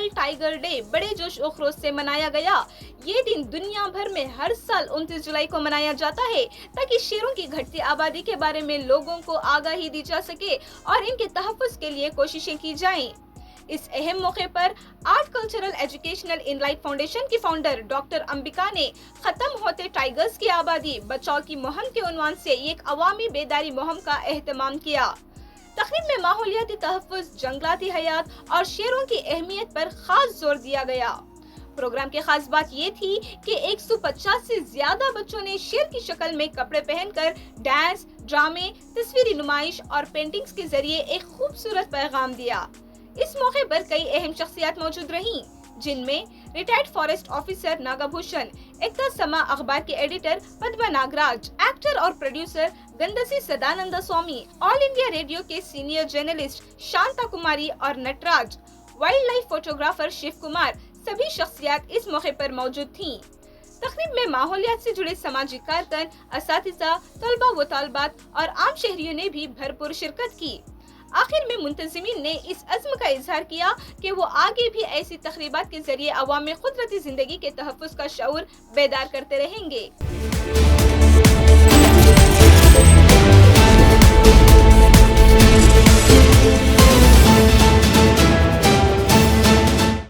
National tiger day بڑے جوش و خروش سے منایا گیا۔ یہ دن دنیا بھر میں ہر سال 29 جولائی کو منایا جاتا ہے تاکہ شیروں کی گھٹتی آبادی کے بارے میں لوگوں کو آگاہی دی جا سکے اور ان کے تحفظ کے لیے کوششیں کی جائیں۔ اس اہم موقع پر art cultural educational in light foundation کی فاؤنڈر ڈاکٹر امبیکا نے ختم ہوتے ٹائیگرز کی آبادی بچاؤ کی مہم کے عنوان سے ایک عوامی بیداری مہم کا اہتمام کیا۔ تقریب میں ماحولیاتی تحفظ، جنگلاتی حیات اور شیروں کی اہمیت پر خاص زور دیا گیا۔ پروگرام کی خاص بات یہ تھی کہ 150 سے زیادہ بچوں نے شیر کی شکل میں کپڑے پہن کر ڈانس، ڈرامے، تصویری نمائش اور پینٹنگز کے ذریعے ایک خوبصورت پیغام دیا۔ اس موقع پر کئی اہم شخصیات موجود رہیں، جن میں retired forest officer Naga Bhushan, ایکتا سما اخبار کے ایڈیٹر پدما ناگراج، ایکٹر اور producer Gandasi Sadananda Swamy, all India radio کے سینئر جرنلسٹ شانتا کماری اور Nataraj, wild life photographer Shiv Kumar, سبھی شخصیات اس موقع پر موجود تھیں۔ تقریب میں ماحولیات سے جڑے سماجی کارکن، اساتذہ، طلبہ و طالبات اور عام شہریوں نے بھی بھرپور شرکت کی۔ آخر میں منتظمین نے اس عزم کا اظہار کیا کہ وہ آگے بھی ایسی تقریبات کے ذریعے عوام میں قدرتی زندگی کے تحفظ کا شعور بیدار کرتے رہیں گے۔